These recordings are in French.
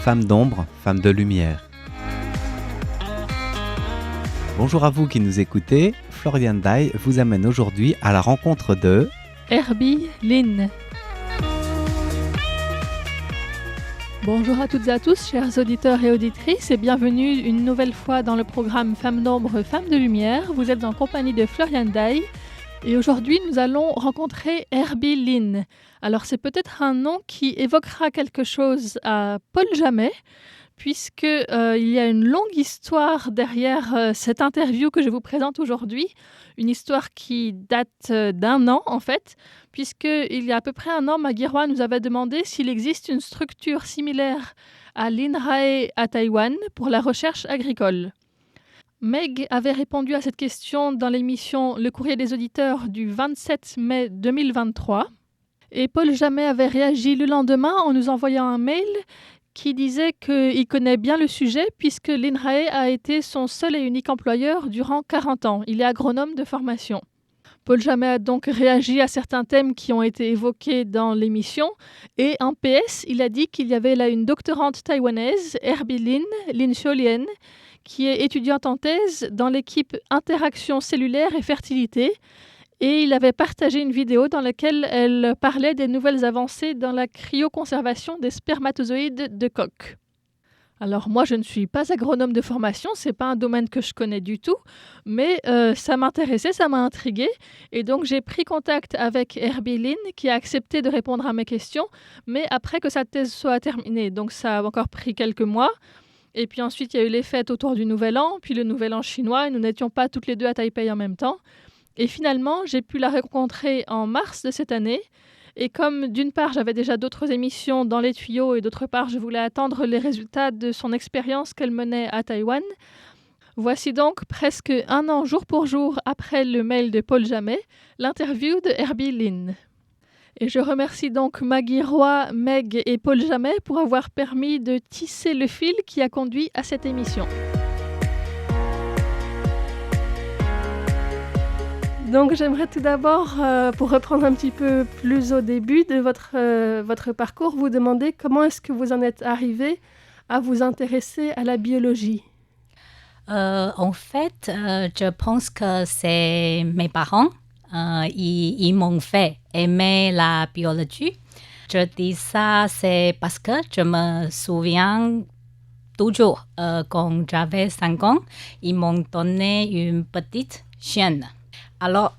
Femmes d'ombre, femmes de lumière. Bonjour à vous qui nous écoutez, Florian Dai vous amène aujourd'hui à la rencontre de Herbie Lynn. Bonjour à toutes et à tous, chers auditeurs et auditrices, et bienvenue une nouvelle fois dans le programme Femmes d'ombre, femmes de lumière. Vous êtes en compagnie de Florian Dai. Et aujourd'hui, nous allons rencontrer Herbie Lynn. Alors, c'est peut-être un nom qui évoquera quelque chose à Paul Jamet, puisqu'il y a une longue histoire derrière cette interview que je vous présente aujourd'hui. Une histoire qui date d'un an, en fait, puisqu'il y a à peu près un an, Maggie Roy nous avait demandé s'il existe une structure similaire à l'INRAE à Taïwan pour la recherche agricole. Meg avait répondu à cette question dans l'émission Le Courrier des auditeurs du 27 mai 2023. Et Paul Jamet avait réagi le lendemain en nous envoyant un mail qui disait qu'il connaît bien le sujet puisque l'INRAE a été son seul et unique employeur durant 40 ans. Il est agronome de formation. Paul Jamet a donc réagi à certains thèmes qui ont été évoqués dans l'émission et en PS, il a dit qu'il y avait là une doctorante taïwanaise, Herbie Lynn Xiaolien, qui est étudiante en thèse dans l'équipe Interaction cellulaire et fertilité. Et il avait partagé une vidéo dans laquelle elle parlait des nouvelles avancées dans la cryoconservation des spermatozoïdes de coq. Alors moi, je ne suis pas agronome de formation, c'est pas un domaine que je connais du tout, mais ça m'intéressait, ça m'a intriguée. Et donc j'ai pris contact avec Herbie Lynn qui a accepté de répondre à mes questions, mais après que sa thèse soit terminée. Donc ça a encore pris quelques mois. Et puis ensuite, il y a eu les fêtes autour du Nouvel An, puis le Nouvel An chinois, et nous n'étions pas toutes les deux à Taipei en même temps. Et finalement, j'ai pu la rencontrer en mars de cette année. Et comme d'une part, j'avais déjà d'autres émissions dans les tuyaux et d'autre part, je voulais attendre les résultats de son expérience qu'elle menait à Taïwan, voici donc presque un an jour pour jour après le mail de Paul Jamet, l'interview de Herbie Lynn. Et je remercie donc Maggie Roy, Meg et Paul Jamet pour avoir permis de tisser le fil qui a conduit à cette émission. Donc j'aimerais tout d'abord, pour reprendre un petit peu plus au début de votre parcours, vous demander comment est-ce que vous en êtes arrivé à vous intéresser à la biologie. En fait, je pense que c'est mes parents. Ils m'ont fait aimer la biologie. Je dis ça, c'est parce que je me souviens toujours, quand j'avais 5 ans, ils m'ont donné une petite chienne. Alors,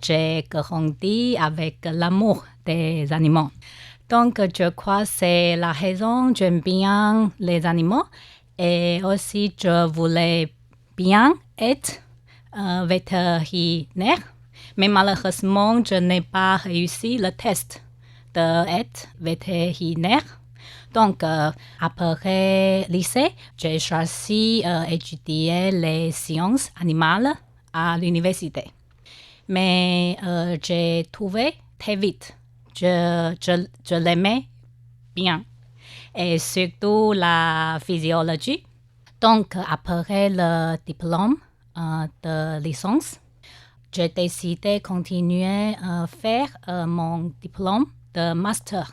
j'ai grandi avec l'amour des animaux. Donc, je crois que c'est la raison que j'aime bien les animaux. Et aussi, je voulais bien être vétérinaire. Mais malheureusement, je n'ai pas réussi le test d'être vétérinaire. Donc, après lycée, j'ai choisi étudier les sciences animales à l'université. Mais j'ai trouvé très vite, je l'aimais bien, et surtout la physiologie. Donc, après le diplôme de licence, j'ai décidé de continuer à faire mon diplôme de master.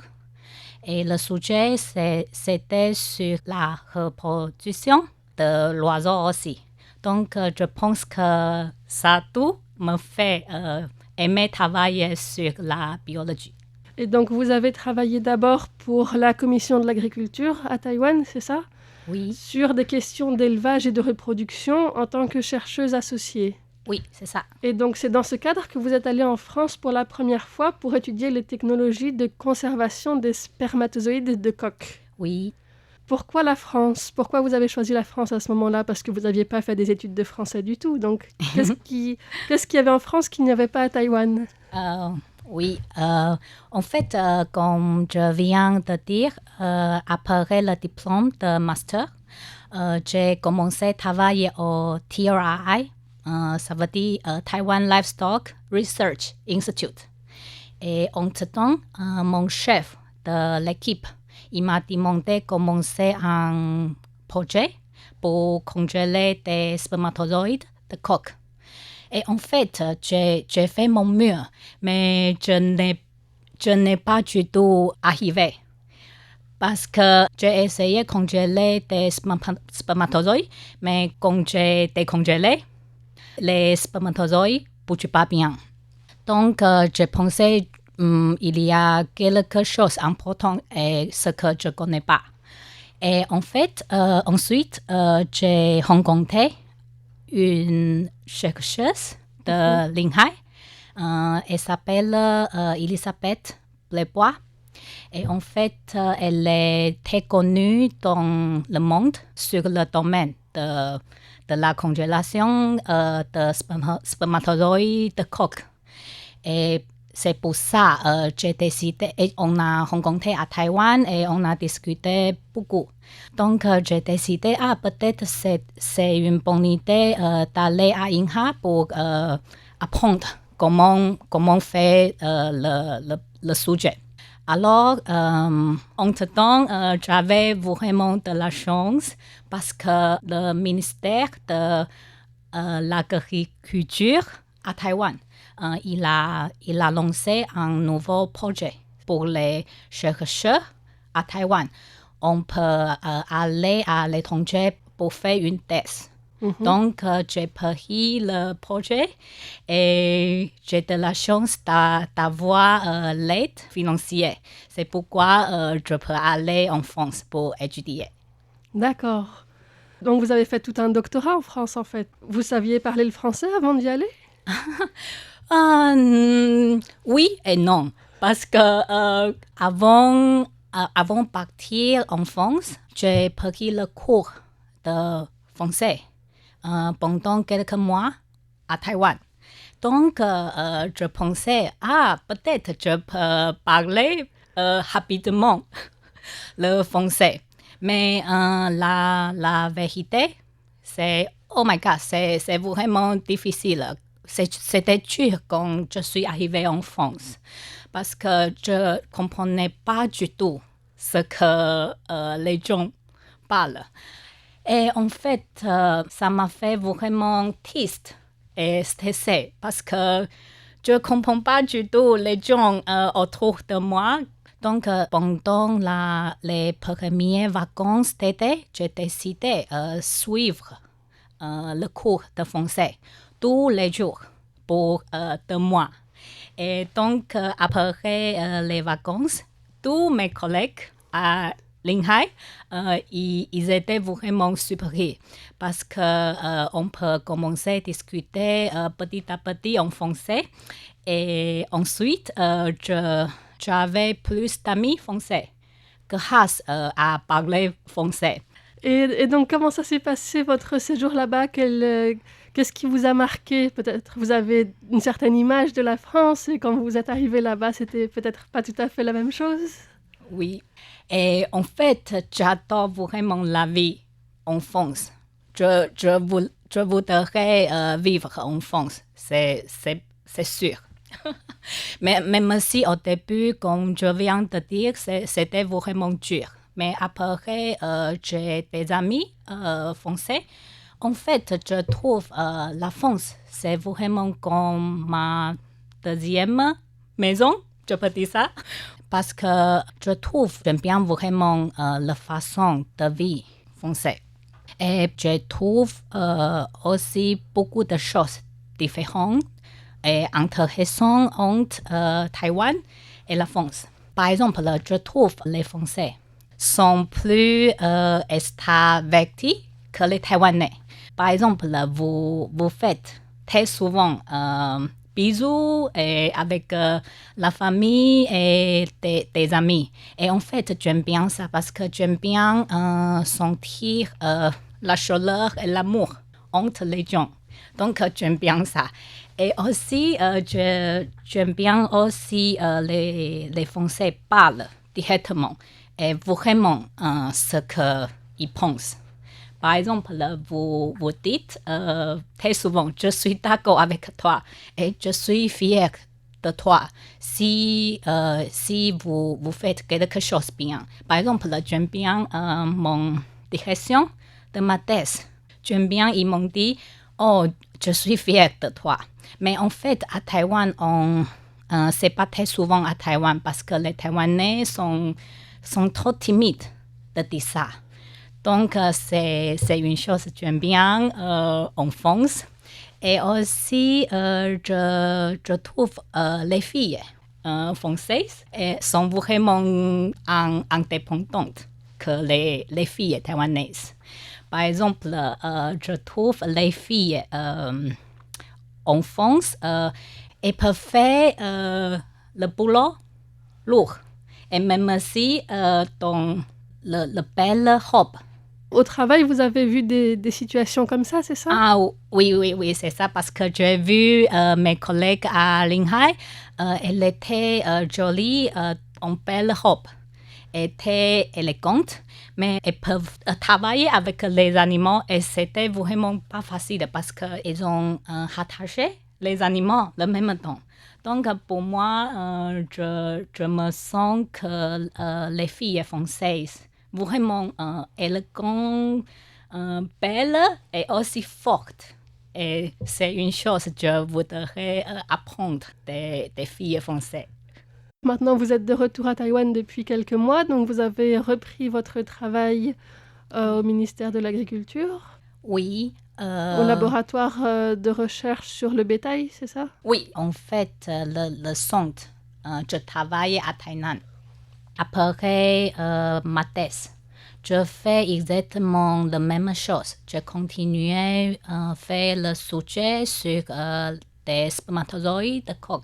Et le sujet, c'était sur la reproduction de l'oiseau aussi. Donc, je pense que ça tout me fait aimer travailler sur la biologie. Et donc, vous avez travaillé d'abord pour la Commission de l'agriculture à Taïwan, c'est ça ? Oui. Sur des questions d'élevage et de reproduction en tant que chercheuse associée. Oui, c'est ça. Et donc, c'est dans ce cadre que vous êtes allée en France pour la première fois pour étudier les technologies de conservation des spermatozoïdes de coq. Oui. Pourquoi la France ? Pourquoi vous avez choisi la France à ce moment-là ? Parce que vous n'aviez pas fait des études de français du tout. Donc, qu'est-ce qu'il y avait en France qu'il n'y avait pas à Taïwan ? Oui, en fait, comme je viens de dire, après le diplôme de master, j'ai commencé à travailler au TRI, ça veut dire Taiwan Livestock Research Institute. Et entre-temps, mon chef de l'équipe, il m'a demandé de commencer un projet pour congeler des spermatozoïdes de coq. Et en fait, j'ai fait mon mieux, mais je n'ai pas du tout arrivé. Parce que j'ai essayé de congeler des spermatozoïdes, mais quand j'ai décongelé, les spermatozoïdes ne bougent pas bien. Donc, j'ai pensé il y a quelque chose d'important et ce que je ne connais pas. Et en fait, ensuite, j'ai rencontré une chercheuse de Linhai. Elle s'appelle Elisabeth Blebois. Et en fait, elle est très connue dans le monde sur le domaine de la congélation de spermatozoïdes de coq. Et c'est pour ça que j'ai décidé, et on a rencontré à Taïwan et on a discuté beaucoup. Donc, j'ai décidé, peut-être c'est une bonne idée d'aller à INHA pour apprendre comment faire le sujet. Alors, entre-temps, j'avais vraiment de la chance parce que le ministère de l'agriculture à Taïwan, il a lancé un nouveau projet pour les chercheurs à Taïwan. On peut aller à l'étranger pour faire une thèse. Donc, j'ai pris le projet et j'ai de la chance d'avoir l'aide financière. C'est pourquoi je peux aller en France pour étudier. D'accord. Donc, vous avez fait tout un doctorat en France, en fait. Vous saviez parler le français avant d'y aller? Oui et non. Parce que avant de partir en France, j'ai pris le cours de français pendant quelques mois à Taïwan. Donc, je pensais, peut-être je peux parler rapidement le français. Mais la vérité, c'est, oh my God, c'est vraiment difficile. C'était dur quand je suis arrivée en France parce que je ne comprenais pas du tout ce que les gens parlent. Et en fait, ça m'a fait vraiment triste et stressée parce que je ne comprends pas du tout les gens autour de moi. Donc, pendant les premières vacances d'été, j'ai décidé de suivre le cours de français tous les jours pour 2 mois. Et donc, après les vacances, tous mes collègues à Linhai, ils étaient vraiment surpris parce qu'on peut commencer à discuter petit à petit en français. Et ensuite, j'avais plus d'amis français grâce à parler français. Et donc, comment ça s'est passé, votre séjour là-bas? Qu'est-ce qui vous a marqué? Peut-être vous avez une certaine image de la France et quand vous êtes arrivé là-bas, c'était peut-être pas tout à fait la même chose? Oui. Et en fait, j'adore vraiment la vie en France. Je voudrais vivre en France, c'est sûr. Mais même si au début, comme je viens de dire, c'était vraiment dur. Mais après, j'ai des amis français. En fait, je trouve la France, c'est vraiment comme ma deuxième maison, je peux dire ça. Parce que je trouve, j'aime bien vraiment la façon de vivre française. Et je trouve aussi beaucoup de choses différentes et intéressantes entre Taïwan et la France. Par exemple, je trouve les Français sont plus extravertis que les Taïwanais. Par exemple, vous faites très souvent bisous avec la famille et des amis. Et en fait, j'aime bien ça parce que j'aime bien sentir la chaleur et l'amour entre les gens. Donc, j'aime bien ça. Et aussi, j'aime bien aussi les Français parlent directement et vraiment ce qu'ils pensent. Par exemple, vous dites très souvent, je suis d'accord avec toi et je suis fière de toi si vous faites quelque chose bien. Par exemple, j'aime bien mon direction de ma thèse. J'aime bien, ils m'ont dit, oh, je suis fière de toi. Mais en fait, à Taïwan, c'est pas très souvent à Taïwan parce que les Taïwanais sont sont trop timides de dire ça. Donc, c'est une chose que j'aime bien en France. Et aussi, je trouve les filles françaises sont vraiment indépendantes que les filles taïwanaises. Par exemple, je trouve les filles en France, elles peuvent faire le boulot lourd. Et même aussi dans le belle robe. Au travail, vous avez vu des situations comme ça, c'est ça? Ah oui, c'est ça, parce que j'ai vu mes collègues à Linhai, elle était jolie en belle robe, elle était élégante, mais elles peuvent travailler avec les animaux et c'était vraiment pas facile parce qu'ils ont rattaché les animaux le même temps. Donc pour moi, je me sens que les filles françaises vraiment élégantes, belles et aussi fortes. Et c'est une chose que je voudrais apprendre des filles françaises. Maintenant, vous êtes de retour à Taïwan depuis quelques mois, donc vous avez repris votre travail au ministère de l'Agriculture, Oui. au laboratoire de recherche sur le bétail, c'est ça? Oui, en fait, le centre, je travaille à Tainan. Après ma thèse, je fais exactement la même chose. Je continue à faire le sujet sur des spermatozoïdes de coq.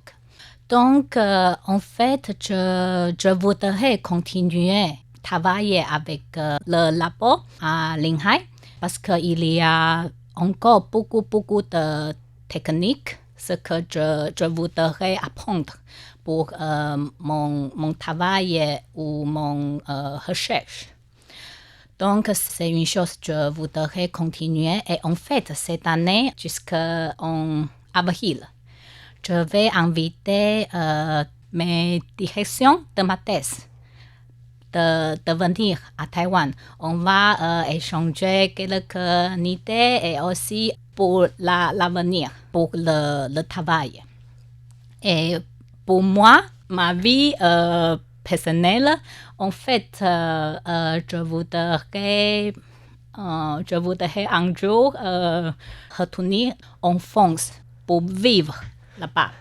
Donc, en fait, je voudrais continuer à travailler avec le labo à Linhai parce qu'il y a encore beaucoup de techniques, ce que je voudrais apprendre pour mon travail ou mon recherche. Donc, c'est une chose que je voudrais continuer. Et en fait, cette année, jusqu'en avril, je vais inviter mes directions de ma thèse de venir à Taïwan. On va échanger quelques idées et aussi pour l'avenir, pour le travail. Et pour moi, ma vie personnelle, en fait, je voudrais un jour retourner en France pour vivre là-bas.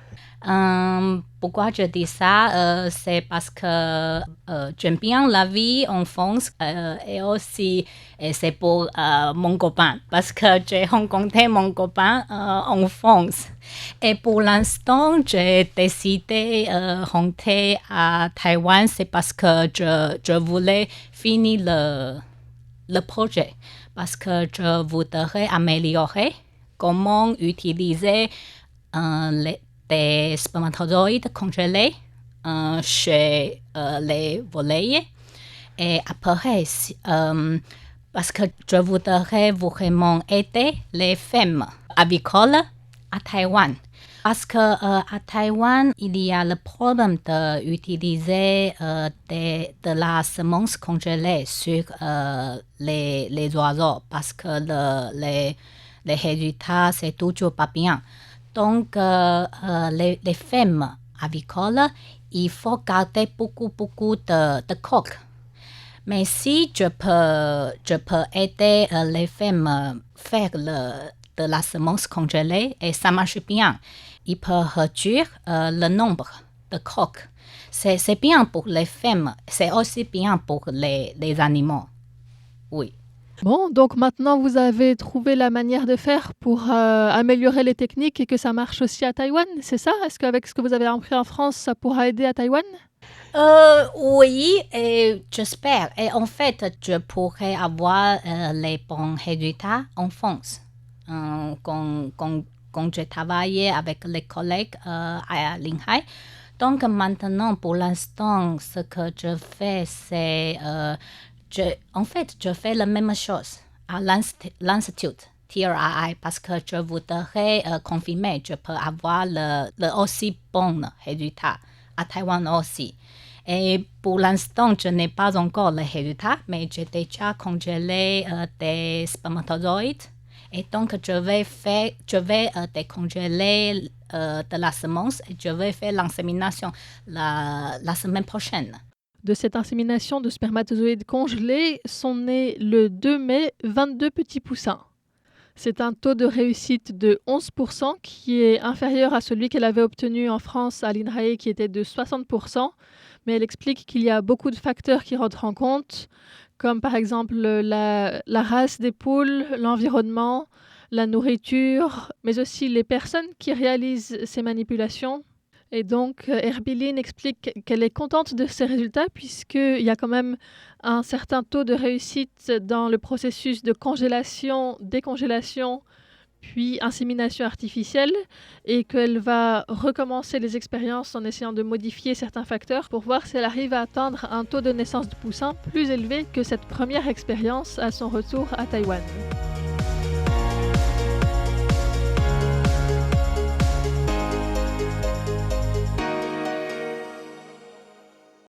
Pourquoi je dis ça? C'est parce que j'aime bien la vie en France et aussi c'est pour mon copain parce que j'ai rencontré mon copain en France. Et pour l'instant, j'ai décidé de rentrer à Taïwan, c'est parce que je voulais finir le projet parce que je voudrais améliorer comment utiliser des spermatozoïdes congelés chez les volailles. Et après, parce que je voudrais vraiment aider les femmes avicoles à Taïwan. Parce qu'à Taïwan, il y a le problème d'utiliser de la semence congelée sur les oiseaux parce que les résultats, c'est toujours pas bien. Donc, les femmes avicoles, il faut garder beaucoup de coques. Mais si je peux aider les femmes à faire de la semence congelée et ça marche bien, il peut réduire le nombre de coques. C'est bien pour les femmes, c'est aussi bien pour les animaux. Oui. Bon, donc maintenant vous avez trouvé la manière de faire pour améliorer les techniques et que ça marche aussi à Taïwan, c'est ça? Est-ce qu'avec ce que vous avez appris en France, ça pourra aider à Taïwan? Oui, et j'espère. Et en fait, je pourrais avoir les bons résultats en France. Quand j'ai travaillé avec les collègues à Linhai. Donc maintenant, pour l'instant, ce que je fais, c'est... en fait, je fais la même chose à l'Institut TRI parce que je voudrais confirmer que je peux avoir le aussi bon résultat à Taïwan aussi. Et pour l'instant, je n'ai pas encore le résultat, mais j'ai déjà congelé des spermatozoïdes. Et donc, je vais décongeler de la semence et je vais faire l'insémination la semaine prochaine. De cette insémination de spermatozoïdes congelés sont nés le 2 mai 22 petits poussins. C'est un taux de réussite de 11% qui est inférieur à celui qu'elle avait obtenu en France à l'INRAE qui était de 60%, mais elle explique qu'il y a beaucoup de facteurs qui rentrent en compte, comme par exemple la race des poules, l'environnement, la nourriture, mais aussi les personnes qui réalisent ces manipulations. Et donc, Erbilin explique qu'elle est contente de ces résultats puisqu'il y a quand même un certain taux de réussite dans le processus de congélation, décongélation, puis insémination artificielle et qu'elle va recommencer les expériences en essayant de modifier certains facteurs pour voir si elle arrive à atteindre un taux de naissance de poussins plus élevé que cette première expérience à son retour à Taïwan.